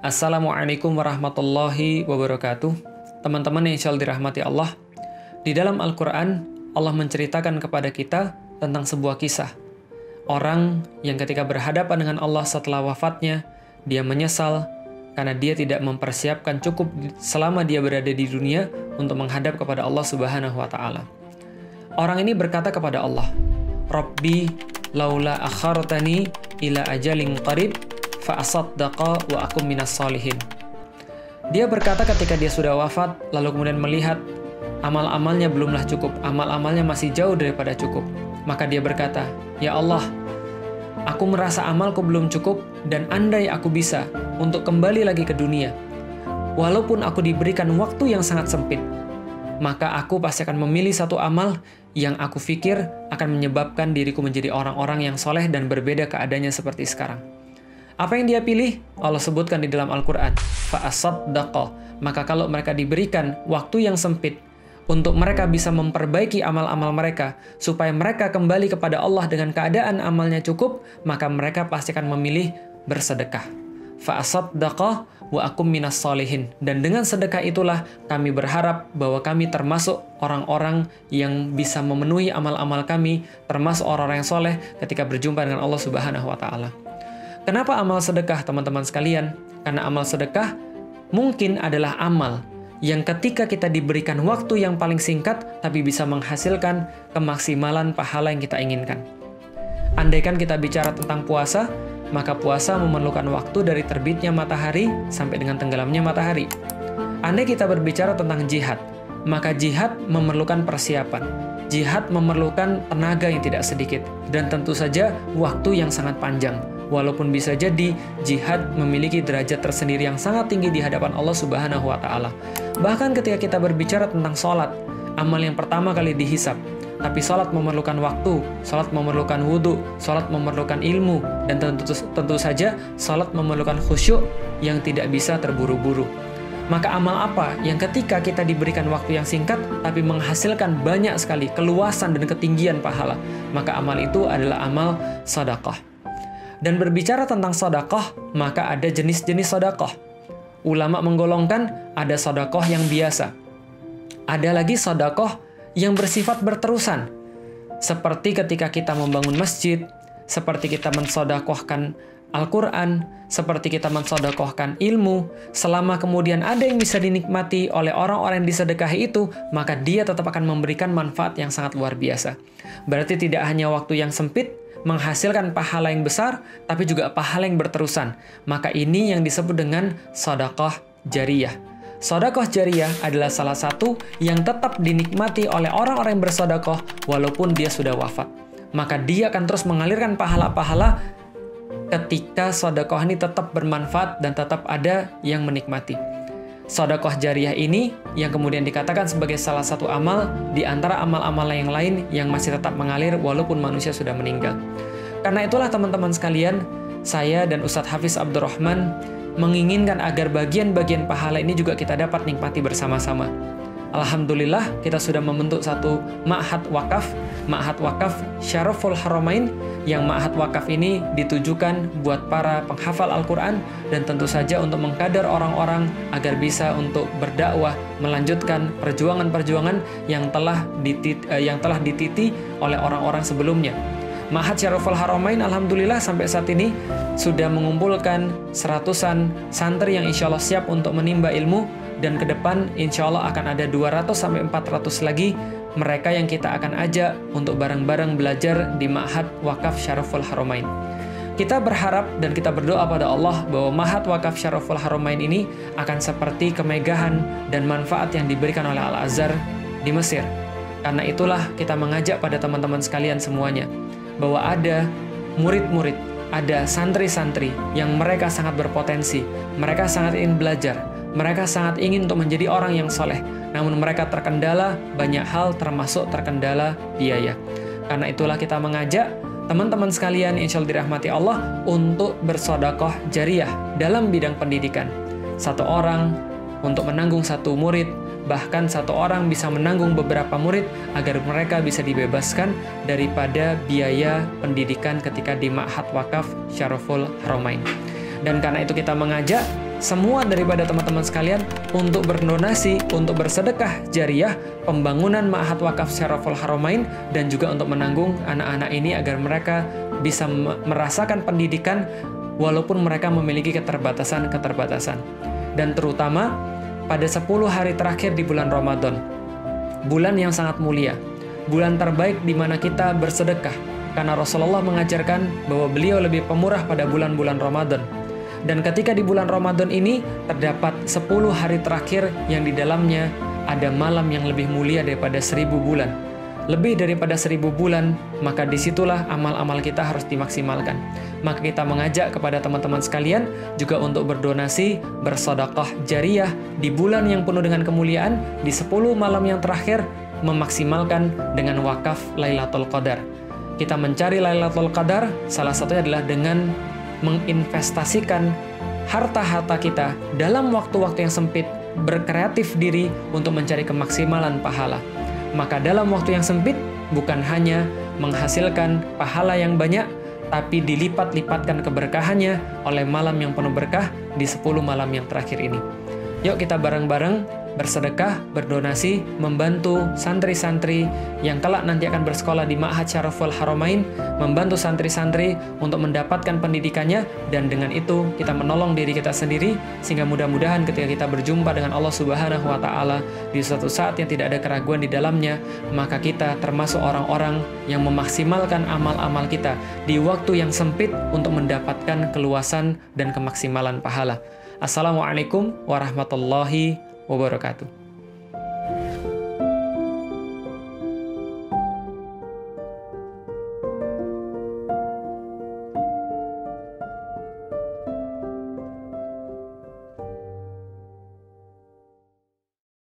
Assalamualaikum warahmatullahi wabarakatuh. Teman-teman yang insyaallah dirahmati Allah, di dalam Al-Quran, Allah menceritakan kepada kita tentang sebuah kisah. Orang yang ketika berhadapan dengan Allah setelah wafatnya, dia menyesal karena dia tidak mempersiapkan cukup selama dia berada di dunia untuk menghadap kepada Allah Subhanahu wa Ta'ala. Orang ini berkata kepada Allah, Rabbi laula akhartani ila ajalin qarib fa'asaddaqa wa akum minas solihin. Dia berkata ketika dia sudah wafat, lalu kemudian melihat amal-amalnya belumlah cukup, amal-amalnya masih jauh daripada cukup. Maka dia berkata, Ya Allah, aku merasa amalku belum cukup, dan andai aku bisa untuk kembali lagi ke dunia, walaupun aku diberikan waktu yang sangat sempit, maka aku pasti akan memilih satu amal yang aku pikir akan menyebabkan diriku menjadi orang-orang yang soleh dan berbeda keadaannya seperti sekarang. Apa yang dia pilih? Allah sebutkan di dalam Al-Quran, fa'asaddaqa. Maka kalau mereka diberikan waktu yang sempit untuk mereka bisa memperbaiki amal-amal mereka, supaya mereka kembali kepada Allah dengan keadaan amalnya cukup, maka mereka pasti akan memilih bersedekah. Fa'asaddaqa wa akum minas solihin. Dan dengan sedekah itulah kami berharap bahwa kami termasuk orang-orang yang bisa memenuhi amal-amal kami, termasuk orang-orang yang soleh ketika berjumpa dengan Allah Subhanahu wa Ta'ala. Kenapa amal sedekah, teman-teman sekalian? Karena amal sedekah mungkin adalah amal yang ketika kita diberikan waktu yang paling singkat, tapi bisa menghasilkan kemaksimalan pahala yang kita inginkan. Andaikan kita bicara tentang puasa, maka puasa memerlukan waktu dari terbitnya matahari sampai dengan tenggelamnya matahari. Andai kita berbicara tentang jihad, maka jihad memerlukan persiapan. Jihad memerlukan tenaga yang tidak sedikit, dan tentu saja waktu yang sangat panjang. Walaupun bisa jadi jihad memiliki derajat tersendiri yang sangat tinggi di hadapan Allah Subhanahu wa Ta'ala. Bahkan ketika kita berbicara tentang sholat, amal yang pertama kali dihisab. Tapi sholat memerlukan waktu, sholat memerlukan wudhu, sholat memerlukan ilmu, dan tentu saja sholat memerlukan khusyuk yang tidak bisa terburu-buru. Maka amal apa yang ketika kita diberikan waktu yang singkat, tapi menghasilkan banyak sekali keluasan dan ketinggian pahala? Maka amal itu adalah amal sedekah. Dan berbicara tentang sedekah, maka ada jenis-jenis sedekah. Ulama menggolongkan ada sedekah yang biasa. Ada lagi sedekah yang bersifat berterusan. Seperti ketika kita membangun masjid, seperti kita mensedekahkan Al-Quran, seperti kita mensedekahkan ilmu, selama kemudian ada yang bisa dinikmati oleh orang-orang yang disedekahi itu, maka dia tetap akan memberikan manfaat yang sangat luar biasa. Berarti tidak hanya waktu yang sempit, menghasilkan pahala yang besar, tapi juga pahala yang berterusan. Maka ini yang disebut dengan sedekah jariyah. Sedekah jariyah adalah salah satu yang tetap dinikmati oleh orang-orang yang bersedekah walaupun dia sudah wafat. Maka dia akan terus mengalirkan pahala-pahala ketika sedekah ini tetap bermanfaat dan tetap ada yang menikmati. Sedekah jariyah ini yang kemudian dikatakan sebagai salah satu amal di antara amal-amal yang lain yang masih tetap mengalir walaupun manusia sudah meninggal. Karena itulah teman-teman sekalian, saya dan Ustadz Hafiz Abdurrahman menginginkan agar bagian-bagian pahala ini juga kita dapat nikmati bersama-sama. Alhamdulillah kita sudah membentuk satu ma'had wakaf Syaraful Haramain, yang ma'had wakaf ini ditujukan buat para penghafal Al-Quran dan tentu saja untuk mengkader orang-orang agar bisa untuk berdakwah, melanjutkan perjuangan-perjuangan yang telah dititi oleh orang-orang sebelumnya. Ma'had Syaraful Haramain alhamdulillah sampai saat ini sudah mengumpulkan seratusan santri yang insya Allah siap untuk menimba ilmu, dan ke depan insya Allah akan ada 200-400 lagi mereka yang kita akan ajak untuk bareng-bareng belajar di Ma'had Wakaf Syaraful Haramain. Kita berharap dan kita berdoa pada Allah bahwa Ma'had Wakaf Syaraful Haramain ini akan seperti kemegahan dan manfaat yang diberikan oleh Al-Azhar di Mesir. Karena itulah kita mengajak pada teman-teman sekalian semuanya bahwa ada murid-murid, ada santri-santri yang mereka sangat berpotensi, mereka sangat ingin belajar, mereka sangat ingin untuk menjadi orang yang soleh, namun mereka terkendala banyak hal, termasuk terkendala biaya. Karena itulah kita mengajak teman-teman sekalian insya Allah dirahmati Allah untuk bersedekah jariyah dalam bidang pendidikan. Satu orang untuk menanggung satu murid, bahkan satu orang bisa menanggung beberapa murid agar mereka bisa dibebaskan daripada biaya pendidikan ketika di Ma'had Wakaf Syaraful Haramain. Dan karena itu kita mengajak semua daripada teman-teman sekalian untuk berdonasi, untuk bersedekah jariah, pembangunan Ma'had Wakaf Syaraful Haramain, dan juga untuk menanggung anak-anak ini agar mereka bisa merasakan pendidikan walaupun mereka memiliki keterbatasan-keterbatasan. Dan terutama pada 10 hari terakhir di bulan Ramadan, bulan yang sangat mulia, bulan terbaik di mana kita bersedekah, karena Rasulullah mengajarkan bahwa beliau lebih pemurah pada bulan-bulan Ramadan. Dan ketika di bulan Ramadan ini terdapat 10 hari terakhir yang di dalamnya ada malam yang lebih mulia daripada 1000 bulan. Lebih daripada 1000 bulan, maka disitulah amal-amal kita harus dimaksimalkan. Maka kita mengajak kepada teman-teman sekalian juga untuk berdonasi, bersedekah jariah di bulan yang penuh dengan kemuliaan, di 10 malam yang terakhir, memaksimalkan dengan wakaf Lailatul Qadar. Kita mencari Lailatul Qadar, salah satunya adalah dengan menginvestasikan harta-harta kita dalam waktu-waktu yang sempit, berkreatif diri untuk mencari kemaksimalan pahala. Maka dalam waktu yang sempit, bukan hanya menghasilkan pahala yang banyak, tapi dilipat-lipatkan keberkahannya oleh malam yang penuh berkah di 10 malam yang terakhir ini. Yuk kita bareng-bareng bersedekah, berdonasi, membantu santri-santri yang kelak nanti akan bersekolah di Ma'had Syaraful Haramain, membantu santri-santri untuk mendapatkan pendidikannya, dan dengan itu kita menolong diri kita sendiri, sehingga mudah-mudahan ketika kita berjumpa dengan Allah Subhanahu wa Ta'ala di suatu saat yang tidak ada keraguan di dalamnya, maka kita termasuk orang-orang yang memaksimalkan amal-amal kita di waktu yang sempit untuk mendapatkan keluasan dan kemaksimalan pahala. Assalamualaikum warahmatullahi wabarakatuh.